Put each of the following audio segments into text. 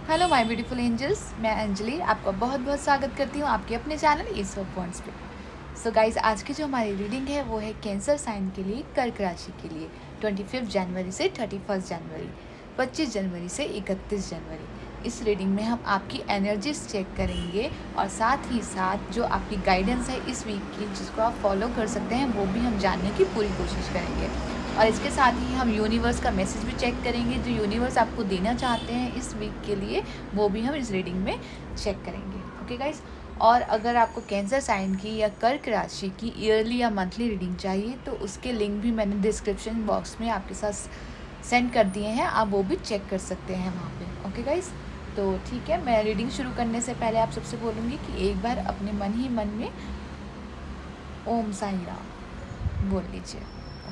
Hello my beautiful angels, मैं अंजलि आपका बहुत बहुत स्वागत करती हूँ आपके अपने चैनल ईस ऑफ पॉइंट्स पे। सो गाइस, आज की जो हमारी रीडिंग है वो है कैंसर साइन के लिए, कर्क राशि के लिए 25 जनवरी से 31 जनवरी, 25 जनवरी से 31 जनवरी। इस रीडिंग में हम आपकी एनर्जीज चेक करेंगे और साथ ही साथ जो आपकी गाइडेंस है इस वीक की, जिसको आप फॉलो कर सकते हैं, वो भी हम जानने की पूरी कोशिश करेंगे। और इसके साथ ही हम यूनिवर्स का मैसेज भी चेक करेंगे, जो यूनिवर्स आपको देना चाहते हैं इस वीक के लिए, वो भी हम इस रीडिंग में चेक करेंगे। ओके गाइस, और अगर आपको कैंसर साइन की या कर्क राशि की ईयरली या मंथली रीडिंग चाहिए तो उसके लिंक भी मैंने डिस्क्रिप्शन बॉक्स में आपके साथ सेंड कर दिए हैं, आप वो भी चेक कर सकते हैं वहाँ पे। ओके गाइस, तो ठीक है, मैं रीडिंग शुरू करने से पहले आप सबसे बोलूँगी कि एक बार अपने मन ही मन में ओम साई राम बोल लीजिए।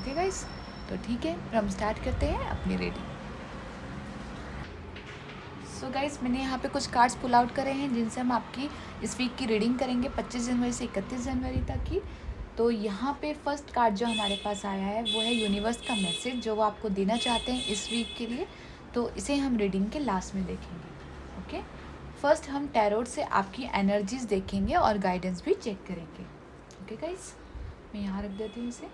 ओके गाइस, तो ठीक है, हम स्टार्ट करते हैं अपनी रीडिंग। सो गाइस, मैंने यहाँ पे कुछ कार्ड्स पुल आउट करे हैं जिनसे हम आपकी इस वीक की रीडिंग करेंगे 25 जनवरी से 31 जनवरी तक की। तो यहाँ पे फर्स्ट कार्ड जो हमारे पास आया है वो है यूनिवर्स का मैसेज, जो वो आपको देना चाहते हैं इस वीक के लिए। तो इसे हम रीडिंग के लास्ट में देखेंगे। ओके, फर्स्ट हम टैरोट से आपकी एनर्जीज देखेंगे और गाइडेंस भी चेक करेंगे। ओके गाइस, मैं यहाँ रख देती हूँ इसे।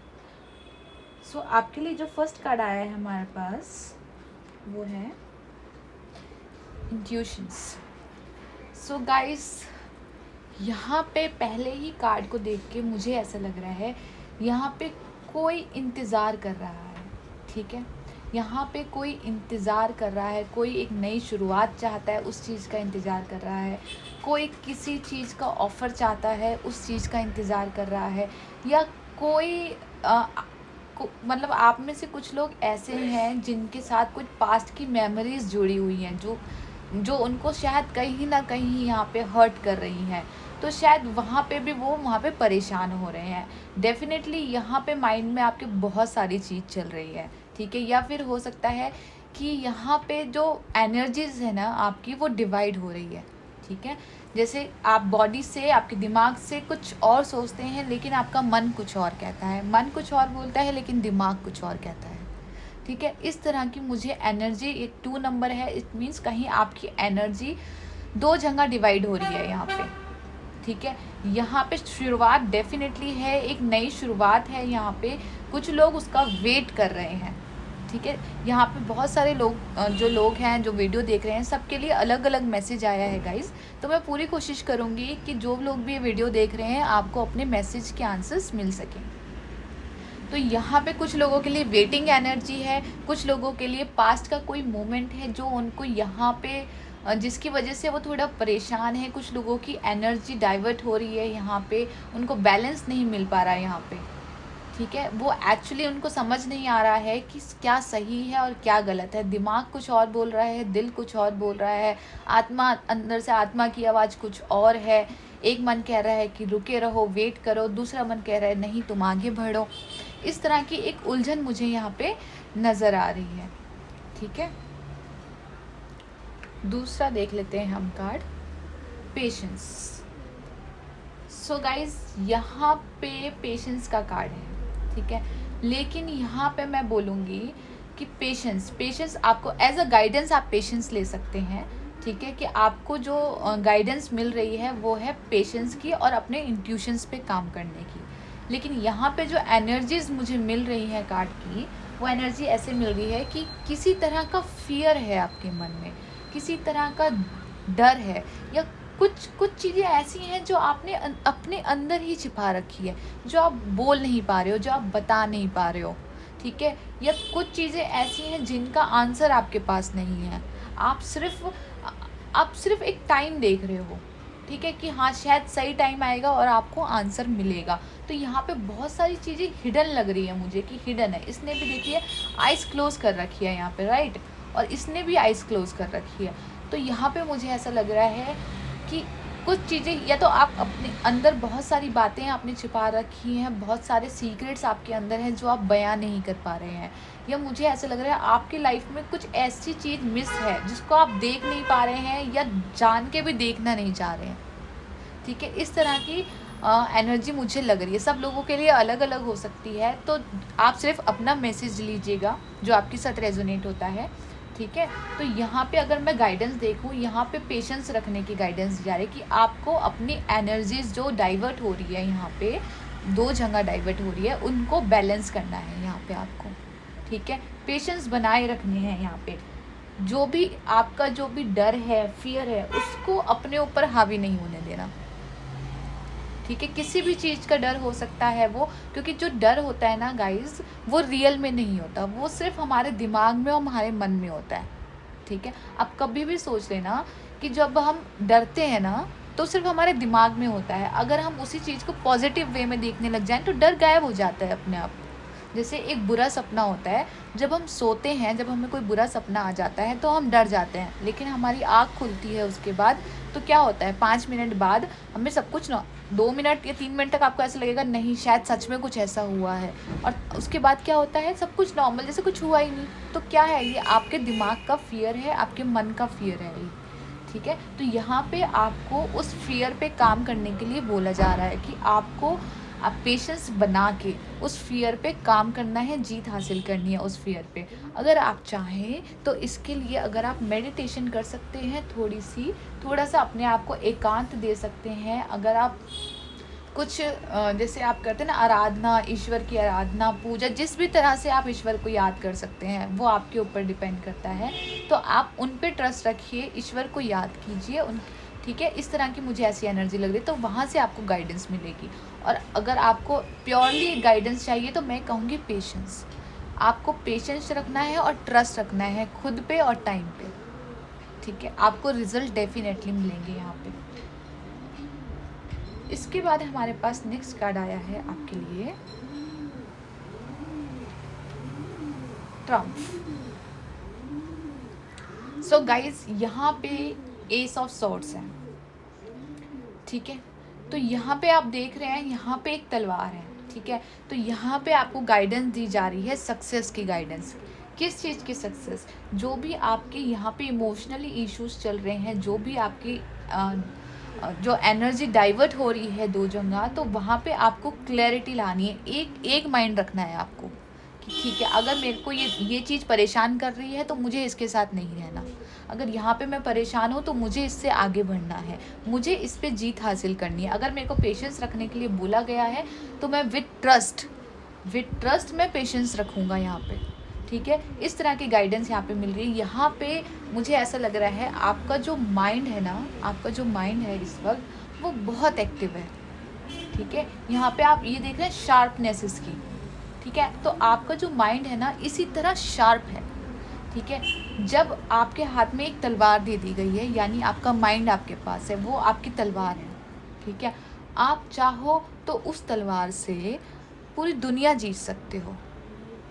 सो आपके लिए जो फर्स्ट कार्ड आया है हमारे पास वो है इंट्यूशंस। सो गाइस, यहाँ पे पहले ही कार्ड को देख के मुझे ऐसा लग रहा है यहाँ पे कोई इंतज़ार कर रहा है। ठीक है, यहाँ पे कोई इंतज़ार कर रहा है, कोई एक नई शुरुआत चाहता है, उस चीज़ का इंतज़ार कर रहा है। कोई किसी चीज़ का ऑफ़र चाहता है, उस चीज़ का इंतज़ार कर रहा है। या कोई मतलब आप में से कुछ लोग ऐसे हैं जिनके साथ कुछ पास्ट की मेमोरीज जुड़ी हुई हैं, जो उनको शायद कहीं ना कहीं यहाँ पे हर्ट कर रही हैं। तो शायद वहाँ पे भी वो वहाँ पे परेशान हो रहे हैं। डेफिनेटली यहाँ पे माइंड में आपके बहुत सारी चीज़ चल रही है। ठीक है, या फिर हो सकता है कि यहाँ पे जो एनर्जीज है ना आपकी, वो डिवाइड हो रही है। ठीक है, जैसे आप बॉडी से, आपके दिमाग से कुछ और सोचते हैं लेकिन आपका मन कुछ और कहता है, मन कुछ और बोलता है लेकिन दिमाग कुछ और कहता है। ठीक है, इस तरह की मुझे एनर्जी, एक 2 नंबर है, इट मीन्स कहीं आपकी एनर्जी 2 जगह डिवाइड हो रही है यहाँ पे। ठीक है, यहाँ पे शुरुआत डेफिनेटली है, एक नई शुरुआत है यहाँ पे, कुछ लोग उसका वेट कर रहे हैं। ठीक है, यहाँ पे बहुत सारे लोग, जो लोग हैं जो वीडियो देख रहे हैं, सबके लिए अलग अलग मैसेज आया है गाइस। तो मैं पूरी कोशिश करूँगी कि जो लोग भी ये वीडियो देख रहे हैं आपको अपने मैसेज के आंसर्स मिल सकें। तो यहाँ पे कुछ लोगों के लिए वेटिंग एनर्जी है, कुछ लोगों के लिए पास्ट का कोई मोमेंट है जो उनको यहाँ पे, जिसकी वजह से वो थोड़ा परेशान है। कुछ लोगों की एनर्जी डाइवर्ट हो रही है यहाँ पे, उनको बैलेंस नहीं मिल पा रहा है यहाँ पे। ठीक है, वो एक्चुअली उनको समझ नहीं आ रहा है कि क्या सही है और क्या गलत है। दिमाग कुछ और बोल रहा है, दिल कुछ और बोल रहा है, आत्मा, अंदर से आत्मा की आवाज़ कुछ और है। एक मन कह रहा है कि रुके रहो, वेट करो, दूसरा मन कह रहा है नहीं तुम आगे बढ़ो। इस तरह की एक उलझन मुझे यहाँ पे नज़र आ रही है। ठीक है, दूसरा देख लेते हैं हम कार्ड, पेशेंस। सो गाइज, यहाँ पे पेशेंस का कार्ड है। ठीक है, लेकिन यहाँ पे मैं बोलूँगी कि पेशेंस आपको एज अ गाइडेंस, आप पेशेंस ले सकते हैं। ठीक है, कि आपको जो गाइडेंस मिल रही है वो है पेशेंस की और अपने इंट्यूशंस पे काम करने की। लेकिन यहाँ पे जो एनर्जीज मुझे मिल रही हैं कार्ड की, वो एनर्जी ऐसे मिल रही है कि किसी तरह का फियर है आपके मन में, किसी तरह का डर है, या कुछ चीज़ें ऐसी हैं जो आपने अपने अंदर ही छिपा रखी है, जो आप बोल नहीं पा रहे हो, जो आप बता नहीं पा रहे हो। ठीक है, या कुछ चीज़ें ऐसी हैं जिनका आंसर आपके पास नहीं है। आप सिर्फ एक टाइम देख रहे हो। ठीक है, कि हाँ शायद सही टाइम आएगा और आपको आंसर मिलेगा। तो यहाँ पे बहुत सारी चीज़ें हिडन लग रही है मुझे, कि हिडन है। इसने भी देखिए आइज़ क्लोज कर रखी है यहाँ पे, राइट, और इसने भी आइज़ क्लोज कर रखी है। तो यहाँ पे मुझे ऐसा लग रहा है कि कुछ चीज़ें, या तो आप अपने अंदर बहुत सारी बातें आपने छिपा रखी हैं, बहुत सारे सीक्रेट्स आपके अंदर हैं जो आप बयां नहीं कर पा रहे हैं, या मुझे ऐसा लग रहा है आपकी लाइफ में कुछ ऐसी चीज़ मिस है जिसको आप देख नहीं पा रहे हैं, या जान के भी देखना नहीं चाह रहे हैं। ठीक है, इस तरह की एनर्जी मुझे लग रही है। सब लोगों के लिए अलग अलग हो सकती है, तो आप सिर्फ अपना मैसेज लीजिएगा जो आपके साथ रेजोनेट होता है। ठीक है। तो यहाँ पे अगर मैं गाइडेंस देखूँ, यहाँ पे पेशेंस रखने की गाइडेंस दी जा रही है कि आपको अपनी एनर्जीज जो डाइवर्ट हो रही है, यहाँ पे 2 जगह डाइवर्ट हो रही है, उनको बैलेंस करना है यहाँ पे आपको, ठीक है। पेशेंस बनाए रखने हैं यहाँ पे। जो भी आपका जो भी डर है, फियर है, उसको अपने ऊपर हावी नहीं होने देना, ठीक है। किसी भी चीज़ का डर हो सकता है वो, क्योंकि जो डर होता है ना गाइस, वो रियल में नहीं होता, वो सिर्फ हमारे दिमाग में और हमारे मन में होता है, ठीक है। आप कभी भी सोच लेना कि जब हम डरते हैं ना, तो सिर्फ हमारे दिमाग में होता है। अगर हम उसी चीज़ को पॉजिटिव वे में देखने लग जाएं तो डर गायब हो जाता है अपने आप। जैसे एक बुरा सपना होता है, जब हम सोते हैं, जब हमें कोई बुरा सपना आ जाता है तो हम डर जाते हैं, लेकिन हमारी आँख खुलती है उसके बाद, तो क्या होता है, 5 मिनट बाद हमें सब कुछ 2 मिनट या 3 मिनट तक आपको ऐसा लगेगा नहीं शायद सच में कुछ ऐसा हुआ है, और उसके बाद क्या होता है, सब कुछ नॉर्मल जैसे कुछ हुआ ही नहीं। तो क्या है, ये आपके दिमाग का फियर है, आपके मन का फियर है ये, ठीक है। तो यहाँ पे आपको उस फियर पे काम करने के लिए बोला जा रहा है कि आपको आप पेशेंस बना के उस फियर पे काम करना है, जीत हासिल करनी है उस फियर पे। अगर आप चाहें तो इसके लिए अगर आप मेडिटेशन कर सकते हैं, थोड़ा सा अपने आप को एकांत दे सकते हैं। अगर आप कुछ जैसे आप करते हैं ना आराधना, ईश्वर की आराधना, पूजा, जिस भी तरह से आप ईश्वर को याद कर सकते हैं, वो आपके ऊपर डिपेंड करता है। तो आप उन पे ट्रस्ट रखिए, ईश्वर को याद कीजिए उन, ठीक है। इस तरह की मुझे ऐसी एनर्जी लग रही है, तो वहाँ से आपको गाइडेंस मिलेगी। और अगर आपको प्योरली गाइडेंस चाहिए तो मैं कहूँगी पेशेंस, आपको पेशेंस रखना है और ट्रस्ट रखना है खुद पे और टाइम पे, ठीक है। आपको रिजल्ट डेफिनेटली मिलेंगे यहाँ पे। इसके बाद हमारे पास नेक्स्ट कार्ड आया है आपके लिए, ट्रम्प। सो गाइज, यहाँ पे एस ऑफ सॉर्ड्स है, ठीक है। तो यहाँ पे आप देख रहे हैं, यहाँ पे एक तलवार है, ठीक है। तो यहाँ पे आपको गाइडेंस दी जा रही है, सक्सेस की गाइडेंस। किस चीज़ की सक्सेस? जो भी आपके यहाँ पे इमोशनली इश्यूज चल रहे हैं, जो भी आपकी जो एनर्जी डाइवर्ट हो रही है 2 जगह, तो वहाँ पे आपको क्लैरिटी लानी है। एक माइंड रखना है आपको कि ठीक है, अगर मेरे को ये चीज़ परेशान कर रही है तो मुझे इसके साथ नहीं रहना। अगर यहाँ पे मैं परेशान हूँ तो मुझे इससे आगे बढ़ना है, मुझे इस पे जीत हासिल करनी है। अगर मेरे को पेशेंस रखने के लिए बोला गया है तो मैं विद ट्रस्ट मैं पेशेंस रखूँगा यहाँ पे, ठीक है। इस तरह की गाइडेंस यहाँ पे मिल रही है। यहाँ पे मुझे ऐसा लग रहा है आपका जो माइंड है ना, आपका जो माइंड है इस वक्त वो बहुत एक्टिव है, ठीक है। यहाँ पे आप ये देख रहे हैं शार्पनेस इसकी, ठीक है। तो आपका जो माइंड है ना इसी तरह शार्प है, ठीक है। जब आपके हाथ में एक तलवार दे दी गई है, यानी आपका माइंड आपके पास है, वो आपकी तलवार है, ठीक है। आप चाहो तो उस तलवार से पूरी दुनिया जीत सकते हो,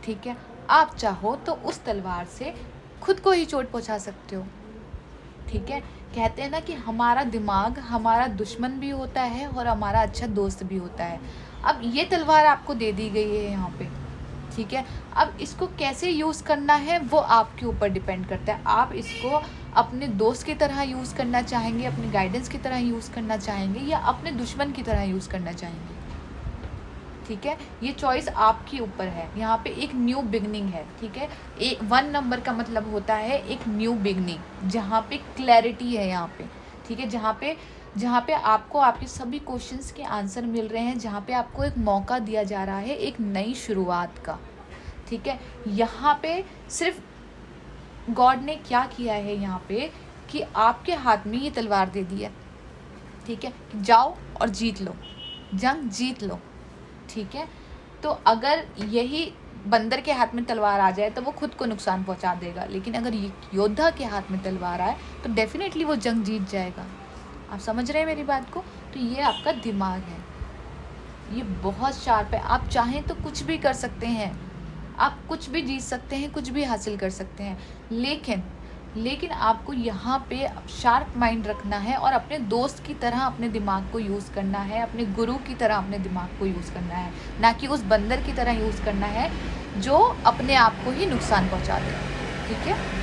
ठीक है। आप चाहो तो उस तलवार से खुद को ही चोट पहुंचा सकते हो, ठीक है। कहते हैं ना कि हमारा दिमाग हमारा दुश्मन भी होता है और हमारा अच्छा दोस्त भी होता है। अब ये तलवार आपको दे दी गई है यहाँ पे, ठीक है। अब इसको कैसे यूज़ करना है वो आपके ऊपर डिपेंड करता है। आप इसको अपने दोस्त की तरह यूज़ करना चाहेंगे, अपनी गाइडेंस की तरह यूज़ करना चाहेंगे, या अपने दुश्मन की तरह यूज़ करना चाहेंगे, ठीक है। ये चॉइस आपके ऊपर है। यहाँ पे एक न्यू बिगनिंग है, ठीक है। 1 नंबर का मतलब होता है एक न्यू बिगनिंग, जहाँ पे क्लैरिटी है यहाँ पे, ठीक है। जहाँ पे आपको आपके सभी क्वेश्चंस के आंसर मिल रहे हैं, जहाँ पे आपको एक मौका दिया जा रहा है एक नई शुरुआत का, ठीक है। यहाँ पे सिर्फ गॉड ने क्या किया है यहाँ पे कि आपके हाथ में ये तलवार दे दी है, ठीक है। जाओ और जीत लो, जंग जीत लो, ठीक है। तो अगर यही बंदर के हाथ में तलवार आ जाए तो वो खुद को नुकसान पहुंचा देगा, लेकिन अगर योद्धा के हाथ में तलवार आए तो डेफिनेटली वो जंग जीत जाएगा। आप समझ रहे हैं मेरी बात को? तो ये आपका दिमाग है, ये बहुत शार्प है। आप चाहें तो कुछ भी कर सकते हैं, आप कुछ भी जीत सकते हैं, कुछ भी हासिल कर सकते हैं, लेकिन आपको यहाँ पे शार्प माइंड रखना है और अपने दोस्त की तरह अपने दिमाग को यूज़ करना है, अपने गुरु की तरह अपने दिमाग को यूज़ करना है, ना कि उस बंदर की तरह यूज़ करना है जो अपने आप को ही नुकसान पहुँचा दे, ठीक है।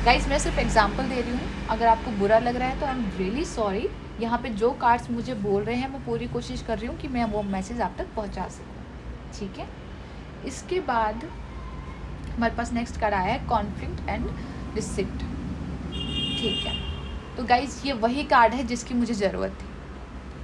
गाइस, मैं सिर्फ एग्जांपल दे रही हूँ, अगर आपको बुरा लग रहा है तो आई एम रियली सॉरी। यहाँ पे जो कार्ड्स मुझे बोल रहे हैं मैं पूरी कोशिश कर रही हूँ कि मैं वो मैसेज आप तक पहुँचा सकूँ, ठीक है। इसके बाद हमारे पास नेक्स्ट कार्ड आया है कॉन्फ्लिक्ट एंड रिसिप्ट। ठीक है, तो गाइज ये वही कार्ड है जिसकी मुझे ज़रूरत थी।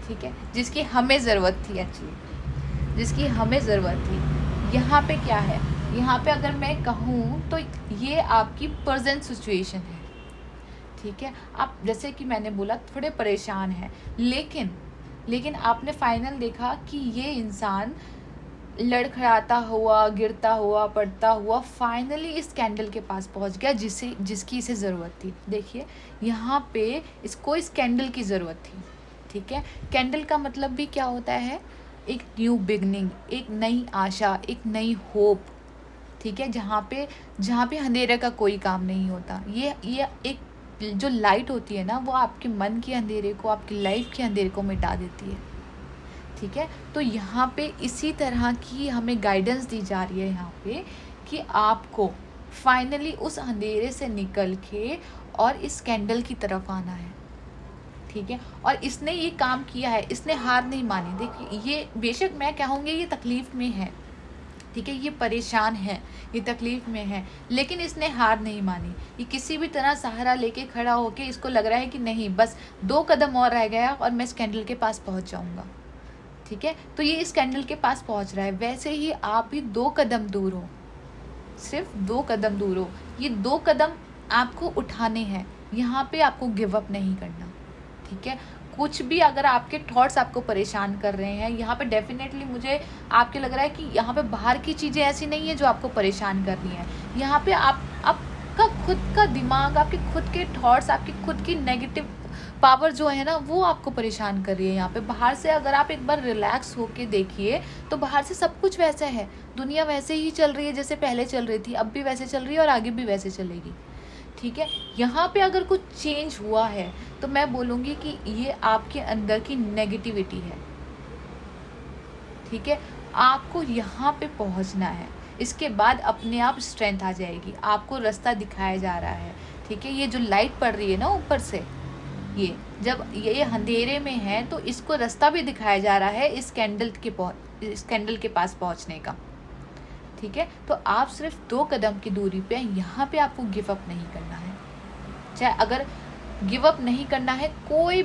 ठीक है, जिसकी हमें ज़रूरत थी, एक्चुअली जिसकी हमें ज़रूरत थी। यहाँ पे क्या है, यहाँ पे अगर मैं कहूँ तो ये आपकी प्रेजेंट सिचुएशन है। ठीक है, आप जैसे कि मैंने बोला थोड़े परेशान हैं, लेकिन आपने फाइनल देखा कि ये इंसान लड़खड़ाता हुआ, गिरता हुआ, पड़ता हुआ फाइनली इस कैंडल के पास पहुंच गया जिसकी इसे ज़रूरत थी। देखिए यहाँ पे इसको इस कैंडल की ज़रूरत थी। ठीक है, कैंडल का मतलब भी क्या होता है, एक न्यू बिगनिंग, एक नई आशा, एक नई होप। ठीक है, जहाँ पे अंधेरे का कोई काम नहीं होता। ये एक जो लाइट होती है ना, वो आपके मन के अंधेरे को, आपकी लाइफ के अंधेरे को मिटा देती है। ठीक है, तो यहाँ पे इसी तरह की हमें गाइडेंस दी जा रही है यहाँ पे कि आपको फाइनली उस अंधेरे से निकल के और इस कैंडल की तरफ आना है। ठीक है, और इसने ये काम किया है, इसने हार नहीं मानी। देखिए ये बेशक मैं कहूँगी ये तकलीफ़ में है, ठीक है, ये परेशान है, ये तकलीफ़ में है, लेकिन इसने हार नहीं मानी। ये किसी भी तरह सहारा लेके खड़ा होके इसको लग रहा है कि नहीं, बस 2 कदम और रह गया और मैं इस कैंडल के पास पहुँच जाऊँगा। ठीक है, तो ये इस कैंडल के पास पहुँच रहा है। वैसे ही आप भी 2 कदम दूर हो, सिर्फ 2 कदम दूर हो। ये 2 कदम आपको उठाने हैं, यहाँ पे आपको गिव अप नहीं करना। ठीक है, कुछ भी अगर आपके थॉट्स आपको परेशान कर रहे हैं, यहाँ पे डेफिनेटली मुझे आपके लग रहा है कि यहाँ पे बाहर की चीज़ें ऐसी नहीं है जो आपको परेशान कर रही हैं। यहाँ पे आपका खुद का दिमाग, आपके खुद के थॉट्स, आपकी खुद की नेगेटिव पावर जो है ना, वो आपको परेशान कर रही है। यहाँ पे बाहर से अगर आप एक बार रिलैक्स होके देखिए तो बाहर से सब कुछ वैसा है, दुनिया वैसे ही चल रही है जैसे पहले चल रही थी, अब भी वैसे चल रही है और आगे भी वैसे चलेगी। ठीक है, यहाँ पे अगर कुछ चेंज हुआ है तो मैं बोलूँगी कि ये आपके अंदर की नेगेटिविटी है। ठीक है, आपको यहाँ पे पहुँचना है, इसके बाद अपने आप स्ट्रेंथ आ जाएगी, आपको रास्ता दिखाया जा रहा है। ठीक है, ये जो लाइट पड़ रही है ना ऊपर से, ये जब ये अंधेरे में है तो इसको रास्ता भी दिखाया जा रहा है इस कैंडल के पास पहुँचने का। ठीक है, तो आप सिर्फ 2 कदम की दूरी पे हैं, यहाँ पे आपको गिव अप नहीं करना है। चाहे अगर गिव अप नहीं करना है, कोई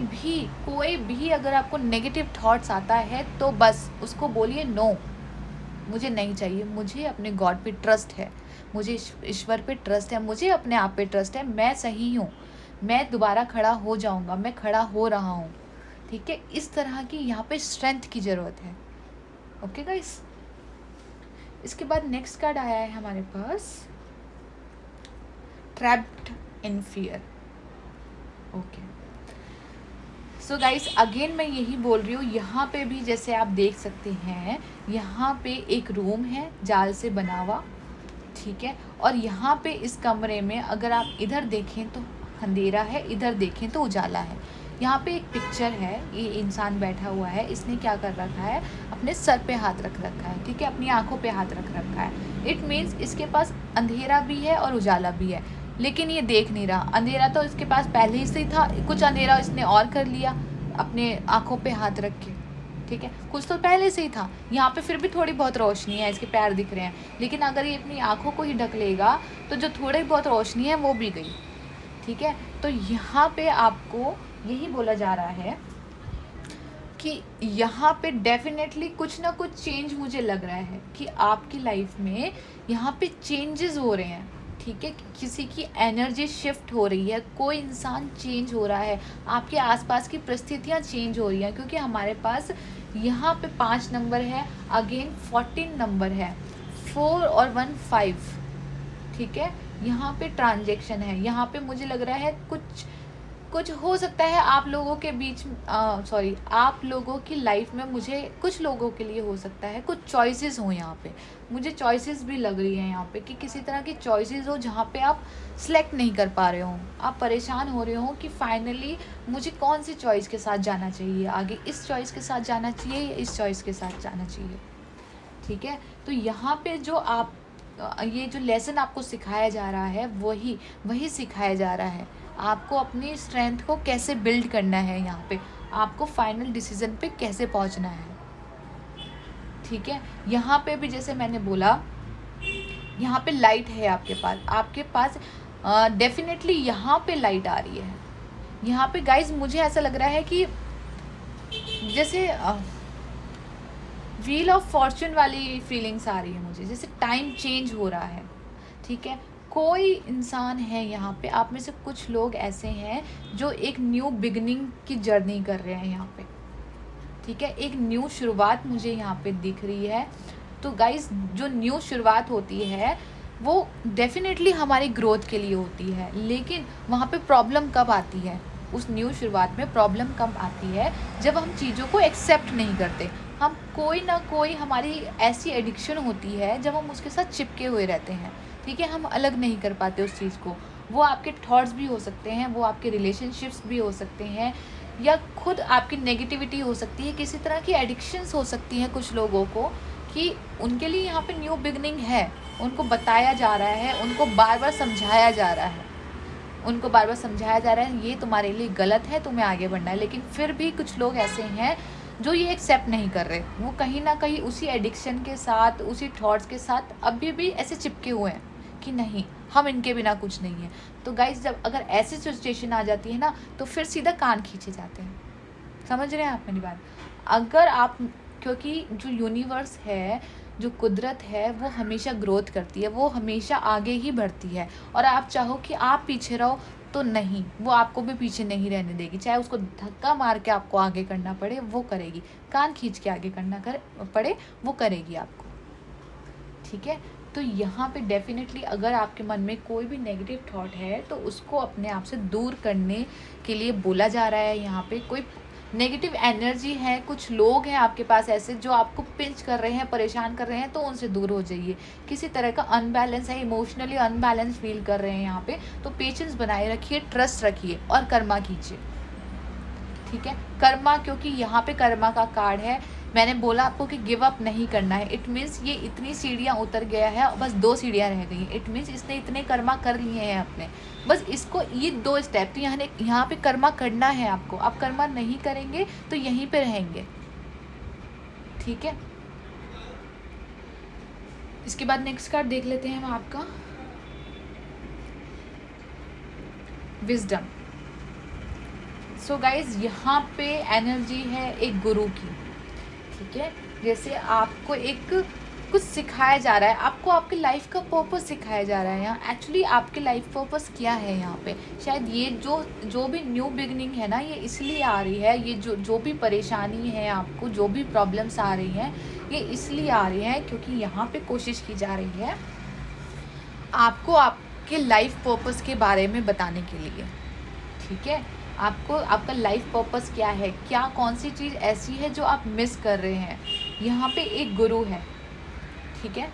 भी अगर आपको नेगेटिव थॉट्स आता है तो बस उसको बोलिए नो, मुझे नहीं चाहिए, मुझे अपने गॉड पे ट्रस्ट है, मुझे ईश्वर पे ट्रस्ट है, मुझे अपने आप पे ट्रस्ट है, मैं सही हूँ, मैं दोबारा खड़ा हो जाऊँगा, मैं खड़ा हो रहा हूँ। ठीक है, इस तरह की यहाँ पे स्ट्रेंथ की ज़रूरत है। ओके गाइस, इसके बाद नेक्स्ट कार्ड आया है हमारे पास, trapped in fear. Okay, so guys again मैं यही बोल रही हूँ, यहाँ पे भी जैसे आप देख सकते हैं, यहाँ पे एक रूम है जाल से बना हुआ। ठीक है, और यहाँ पे इस कमरे में अगर आप इधर देखें तो अंधेरा है, इधर देखें तो उजाला है। यहाँ पे एक पिक्चर है, ये इंसान बैठा हुआ है, इसने क्या कर रखा है, अपने सर पे हाथ रख रखा है। ठीक है, अपनी आंखों पे हाथ रख रखा है। इट मीन्स इसके पास अंधेरा भी है और उजाला भी है, लेकिन ये देख नहीं रहा। अंधेरा तो इसके पास पहले ही से था, कुछ अंधेरा इसने और कर लिया अपने आंखों पे हाथ रख के। ठीक है, कुछ तो पहले से ही था, यहाँ पे फिर भी थोड़ी बहुत रोशनी है, इसके पैर दिख रहे हैं, लेकिन अगर ये अपनी आंखों को ही ढक लेगा तो जो थोड़ी बहुत रोशनी है वो भी गई। ठीक है, तो यहाँ पे आपको यही बोला जा रहा है कि यहाँ पे डेफिनेटली कुछ ना कुछ चेंज मुझे लग रहा है कि आपकी लाइफ में यहाँ पे चेंजेस हो रहे हैं। ठीक है, किसी की एनर्जी शिफ्ट हो रही है, कोई इंसान चेंज हो रहा है, आपके आसपास की परिस्थितियाँ चेंज हो रही हैं, क्योंकि हमारे पास यहाँ पे 5 नंबर है, अगेन 14 नंबर है, 4 और 1 5। ठीक है, यहाँ पे ट्रांजैक्शन है, यहाँ पे मुझे लग रहा है कुछ हो सकता है आप लोगों के बीच आप लोगों की लाइफ में, मुझे कुछ लोगों के लिए हो सकता है कुछ चॉइसेस हो। यहाँ पे मुझे चॉइसेस भी लग रही हैं यहाँ पे कि किसी तरह की चॉइसेस हो जहाँ पे आप सिलेक्ट नहीं कर पा रहे हो, आप परेशान हो रहे हो कि फाइनली मुझे कौन सी चॉइस के साथ जाना चाहिए, आगे इस चॉइस के साथ जाना चाहिए या इस चॉइस के साथ जाना चाहिए। ठीक है, तो यहाँ पे जो ये जो लेसन आपको सिखाया जा रहा है वही सिखाया जा रहा है, आपको अपनी स्ट्रेंथ को कैसे बिल्ड करना है, यहाँ पे आपको फाइनल डिसीजन पे कैसे पहुँचना है। ठीक है, यहाँ पे भी जैसे मैंने बोला, यहाँ पे लाइट है आपके पास डेफिनेटली यहाँ पे लाइट आ रही है। यहाँ पे गाइज मुझे ऐसा लग रहा है कि जैसे व्हील ऑफ फॉर्चून वाली फीलिंग्स आ रही है मुझे, जैसे टाइम चेंज हो रहा है। ठीक है, कोई इंसान है यहाँ पे, आप में से कुछ लोग ऐसे हैं जो एक न्यू बिगनिंग की जर्नी कर रहे हैं यहाँ पे। ठीक है, एक न्यू शुरुआत मुझे यहाँ पे दिख रही है। तो गाइज जो न्यू शुरुआत होती है वो डेफिनेटली हमारी ग्रोथ के लिए होती है, लेकिन वहाँ पे प्रॉब्लम कब आती है? उस न्यू शुरुआत में प्रॉब्लम कब आती है? जब हम चीज़ों को एक्सेप्ट नहीं करते। हम कोई ना कोई हमारी ऐसी एडिक्शन होती है जब हम उसके साथ चिपके हुए रहते हैं। ठीक है, हम अलग नहीं कर पाते उस चीज़ को। वो आपके थॉट्स भी हो सकते हैं, वो आपके रिलेशनशिप्स भी हो सकते हैं, या खुद आपकी नेगेटिविटी हो सकती है। किसी तरह की एडिक्शंस हो सकती हैं कुछ लोगों को कि उनके लिए यहाँ पे न्यू बिगनिंग है, उनको बताया जा रहा है, उनको बार बार समझाया जा रहा है, उनको बार बार समझाया जा रहा है ये तुम्हारे लिए गलत है, तुम्हें आगे बढ़ना है। लेकिन फिर भी कुछ लोग ऐसे हैं जो ये एक्सेप्ट नहीं कर रहे। वो कहीं ना कहीं उसी एडिक्शन के साथ, उसी थॉट्स के साथ अभी भी ऐसे चिपके हुए हैं कि नहीं, हम इनके बिना कुछ नहीं है। तो गाइज जब अगर ऐसी सिचुएशन आ जाती है ना, तो फिर सीधा कान खींचे जाते हैं। समझ रहे हैं आप मेरी बात? अगर आप, क्योंकि जो यूनिवर्स है, जो कुदरत है, वो हमेशा ग्रोथ करती है, वो हमेशा आगे ही बढ़ती है। और आप चाहो कि आप पीछे रहो तो नहीं, वो आपको भी पीछे नहीं रहने देगी। चाहे उसको धक्का मार के आपको आगे करना पड़े, वो करेगी। कान खींच के आगे करना पड़े, वो करेगी आपको। ठीक है, तो यहाँ पे डेफिनेटली अगर आपके मन में कोई भी नेगेटिव थॉट है तो उसको अपने आप से दूर करने के लिए बोला जा रहा है। यहाँ पे कोई नेगेटिव एनर्जी है, कुछ लोग हैं आपके पास ऐसे जो आपको पिंच कर रहे हैं, परेशान कर रहे हैं, तो उनसे दूर हो जाइए। किसी तरह का अनबैलेंस है, इमोशनली अनबैलेंस फील कर रहे हैं यहाँ पे, तो पेशेंस बनाए रखिए, ट्रस्ट रखिए और कर्मा कीजिए। ठीक है, कर्मा, क्योंकि यहाँ पे कर्मा का कार्ड है। मैंने बोला आपको कि गिव अप नहीं करना है। इट मीन्स ये इतनी सीढ़ियाँ उतर गया है, बस 2 सीढ़ियाँ रह गई हैं। इट मीन्स इसने इतने कर्मा कर लिए हैं अपने, बस इसको ये 2 स्टेप, तो यहाँ पे कर्मा करना है आपको। आप कर्मा नहीं करेंगे तो यहीं पे रहेंगे। ठीक है, इसके बाद नेक्स्ट कार्ड देख लेते हैं हम आपका विजडम। सो गाइज यहाँ पे एनर्जी है एक गुरु की। ठीक है, जैसे आपको एक कुछ सिखाया जा रहा है, आपको आपकी लाइफ का पर्पस सिखाया जा रहा है। यहाँ एक्चुअली आपके लाइफ पर्पस क्या है यहाँ पे? शायद ये जो भी न्यू बिगनिंग है ना, ये इसलिए आ रही है। ये जो भी परेशानी है आपको, जो भी प्रॉब्लम्स आ रही हैं, ये इसलिए आ रही है क्योंकि यहाँ पे कोशिश की जा रही है आपको आपके लाइफ पर्पस के बारे में बताने के लिए। ठीक है, आपको आपका लाइफ पर्पस क्या है, क्या कौन सी चीज़ ऐसी है जो आप मिस कर रहे हैं। यहाँ पे एक गुरु है, ठीक है,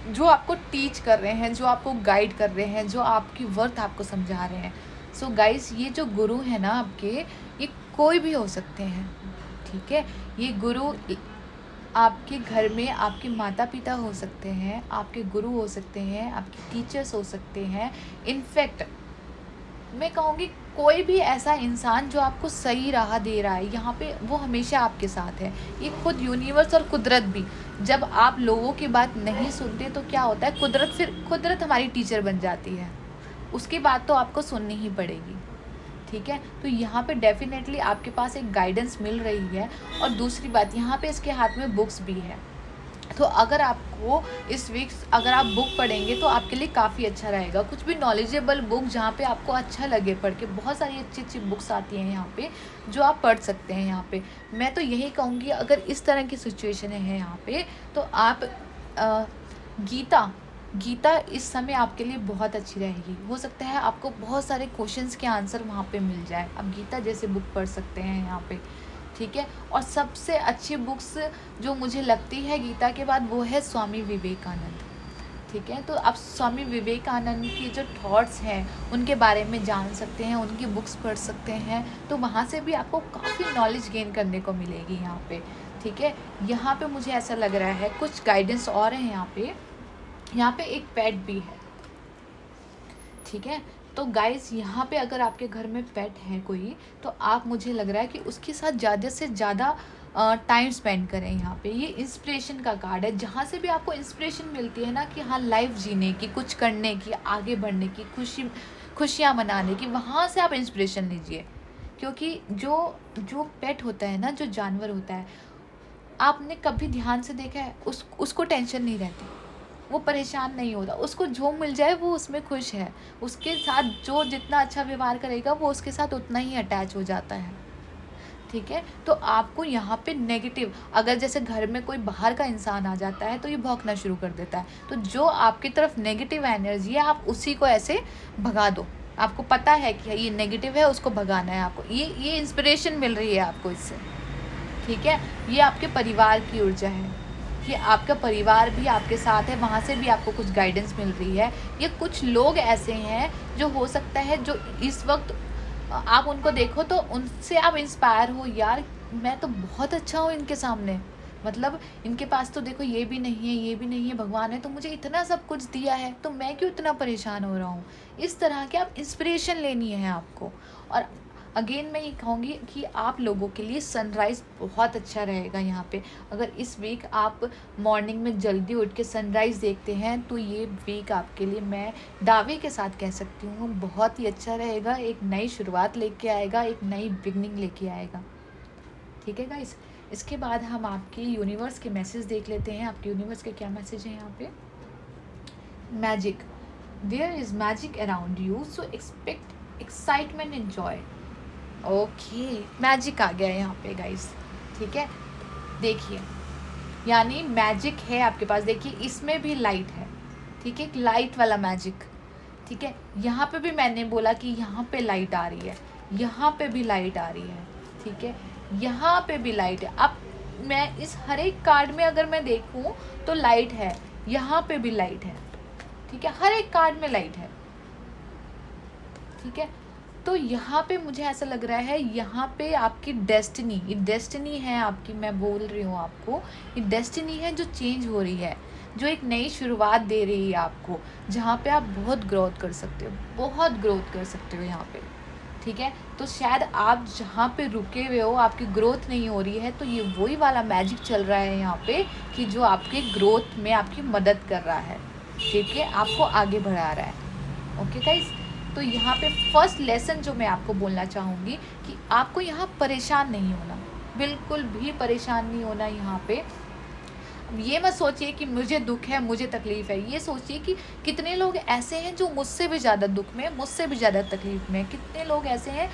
जो आपको टीच कर रहे हैं, जो आपको गाइड कर रहे हैं, जो आपकी वर्थ आपको समझा रहे हैं। सो गाइस, ये जो गुरु है ना आपके, ये कोई भी हो सकते हैं। ठीक है, ये गुरु आपके घर में आपके माता पिता हो सकते हैं, आपके गुरु हो सकते हैं, आपके टीचर्स हो सकते हैं। इनफैक्ट मैं कहूँगी कोई भी ऐसा इंसान जो आपको सही राह दे रहा है, यहाँ पे वो हमेशा आपके साथ है। ये खुद यूनिवर्स और कुदरत भी, जब आप लोगों की बात नहीं सुनते तो क्या होता है, कुदरत हमारी टीचर बन जाती है। उसकी बात तो आपको सुननी ही पड़ेगी। ठीक है, तो यहाँ पे डेफिनेटली आपके पास एक गाइडेंस मिल रही है। और दूसरी बात, यहाँ पे इसके हाथ में बुक्स भी है। तो अगर आपको इस वीक अगर आप बुक पढ़ेंगे तो आपके लिए काफ़ी अच्छा रहेगा। कुछ भी नॉलेजेबल बुक जहाँ पे आपको अच्छा लगे पढ़ के, बहुत सारी अच्छी अच्छी बुक्स आती हैं यहाँ पे जो आप पढ़ सकते हैं। यहाँ पे मैं तो यही कहूँगी, अगर इस तरह की सिचुएशन है यहाँ पे, तो आप गीता इस समय आपके लिए बहुत अच्छी रहेगी। हो सकता है आपको बहुत सारे क्वेश्चंस के आंसर वहाँ पे मिल जाए। आप गीता जैसे बुक पढ़ सकते हैं यहाँ पे। ठीक है, और सबसे अच्छी बुक्स जो मुझे लगती है गीता के बाद, वो है स्वामी विवेकानंद। ठीक है, तो आप स्वामी विवेकानंद की जो थॉट्स हैं उनके बारे में जान सकते हैं, उनकी बुक्स पढ़ सकते हैं। तो वहाँ से भी आपको काफ़ी नॉलेज गेन करने को मिलेगी यहाँ पे। ठीक है, यहाँ पे मुझे ऐसा लग रहा है कुछ गाइडेंस और है यहाँ पे एक पेट भी है। ठीक है, तो गाइस यहाँ पे अगर आपके घर में पेट है कोई, तो आप, मुझे लग रहा है कि उसके साथ ज़्यादा से ज़्यादा टाइम स्पेंड करें यहाँ पे। ये इंस्पिरेशन का कार्ड है, जहाँ से भी आपको इंस्पिरेशन मिलती है ना कि हाँ लाइफ जीने की, कुछ करने की, आगे बढ़ने की, खुशियाँ मनाने की, वहाँ से आप इंस्पिरेशन लीजिए। क्योंकि जो जो पेट होता है ना, जो जानवर होता है, आपने कभी ध्यान से देखा है, उसको टेंशन नहीं रहती, वो परेशान नहीं होता, उसको जो मिल जाए वो उसमें खुश है। उसके साथ जो जितना अच्छा व्यवहार करेगा वो उसके साथ उतना ही अटैच हो जाता है। ठीक है, तो आपको यहाँ पे नेगेटिव, अगर जैसे घर में कोई बाहर का इंसान आ जाता है तो ये भौंकना शुरू कर देता है, तो जो आपकी तरफ नेगेटिव एनर्जी है आप उसी को ऐसे भगा दो। आपको पता है कि ये नेगेटिव है, उसको भगाना है आपको, ये इंस्पिरेशन मिल रही है आपको इससे। ठीक है, ये आपके परिवार की ऊर्जा है, ये आपका परिवार भी आपके साथ है, वहाँ से भी आपको कुछ गाइडेंस मिल रही है। ये कुछ लोग ऐसे हैं जो हो सकता है जो इस वक्त आप उनको देखो तो उनसे आप इंस्पायर हो, यार मैं तो बहुत अच्छा हूँ इनके सामने, मतलब इनके पास तो देखो ये भी नहीं है, ये भी नहीं है, भगवान ने तो मुझे इतना सब कुछ दिया है, तो मैं क्यों इतना परेशान हो रहा हूँ। इस तरह के आप इंस्पिरेशन लेनी है आपको। और अगेन मैं ये कहूँगी कि आप लोगों के लिए सनराइज़ बहुत अच्छा रहेगा यहाँ पे। अगर इस वीक आप मॉर्निंग में जल्दी उठ के सनराइज़ देखते हैं तो ये वीक आपके लिए मैं दावे के साथ कह सकती हूँ बहुत ही अच्छा रहेगा, एक नई शुरुआत लेके आएगा, एक नई बिगनिंग लेके आएगा। ठीक है गाइस, इसके बाद हम आपके यूनिवर्स के मैसेज देख लेते हैं। आपके यूनिवर्स के क्या मैसेज हैं यहाँ पे। Magic, there is magic around you, so expect excitement and joy. Okay, magic आ गया यहाँ पे गाइस। ठीक है, देखिए यानी मैजिक है आपके पास, देखिए इसमें भी लाइट है। ठीक है, लाइट वाला मैजिक। ठीक है, यहाँ पे भी मैंने बोला कि यहाँ पे लाइट आ रही है, यहाँ पे भी लाइट आ रही है। ठीक है, यहाँ पे भी लाइट है। अब मैं इस हर एक कार्ड में अगर मैं देखूँ तो लाइट है, यहाँ पे भी लाइट है। ठीक है, हर एक कार्ड में लाइट है। ठीक है, तो यहाँ पे मुझे ऐसा लग रहा है यहाँ पे आपकी डेस्टिनी, ये डेस्टिनी है आपकी, मैं बोल रही हूँ आपको, ये डेस्टिनी है जो चेंज हो रही है, जो एक नई शुरुआत दे रही है आपको, जहाँ पे आप बहुत ग्रोथ कर सकते हो, बहुत ग्रोथ कर सकते हो यहाँ पे। ठीक है, तो शायद आप जहाँ पे रुके हुए हो आपकी ग्रोथ नहीं हो रही है, तो ये वही वाला मैजिक चल रहा है यहाँ पे कि जो आपके ग्रोथ में आपकी मदद कर रहा है। ठीक है, आपको आगे बढ़ा रहा है। ओके गाइस, तो यहाँ पे फर्स्ट लेसन जो मैं आपको बोलना चाहूँगी कि आपको यहाँ परेशान नहीं होना, बिल्कुल भी परेशान नहीं होना। यहाँ पे ये मत सोचिए कि मुझे दुख है, मुझे तकलीफ़ है, ये सोचिए कि कितने लोग ऐसे हैं जो मुझसे भी ज़्यादा दुख में, मुझसे भी ज़्यादा तकलीफ़ में, कितने लोग ऐसे हैं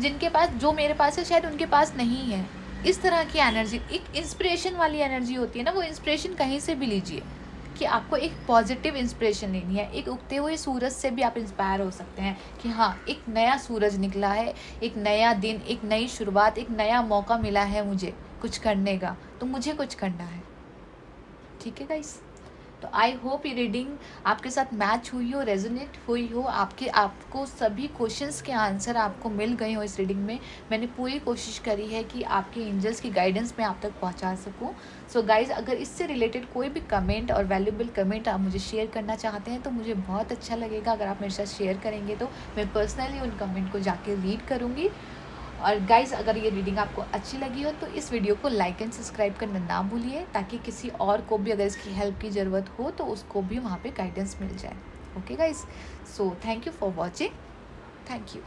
जिनके पास जो मेरे पास है शायद उनके पास नहीं है। इस तरह की एनर्जी, एक इंस्पिरेशन वाली एनर्जी होती है ना, वो इंस्पिरेशन कहीं से भी लीजिए कि आपको एक पॉजिटिव इंस्पिरेशन लेनी है। एक उगते हुए सूरज से भी आप इंस्पायर हो सकते हैं कि हाँ एक नया सूरज निकला है, एक नया दिन, एक नई शुरुआत, एक नया मौका मिला है मुझे कुछ करने का, तो मुझे कुछ करना है। ठीक है गाइस, तो आई होप ये रीडिंग आपके साथ मैच हुई हो, रेजोनेट हुई हो, आपको सभी क्वेश्चंस के आंसर आपको मिल गए हो इस रीडिंग में। मैंने पूरी कोशिश करी है कि आपके एंजल्स की गाइडेंस मैं आप तक पहुंचा सकूं। सो गाइस, अगर इससे रिलेटेड कोई भी कमेंट और वैल्यूएबल कमेंट आप मुझे शेयर करना चाहते हैं तो मुझे बहुत अच्छा लगेगा। अगर आप मेरे साथ शेयर करेंगे तो मैं पर्सनली उन कमेंट को जाके रीड करूँगी। और गाइज़, अगर ये रीडिंग आपको अच्छी लगी हो तो इस वीडियो को लाइक एंड सब्सक्राइब करना ना भूलिए, ताकि किसी और को भी अगर इसकी हेल्प की ज़रूरत हो तो उसको भी वहाँ पे गाइडेंस मिल जाए। Okay guys, so thank you for watching, thank you.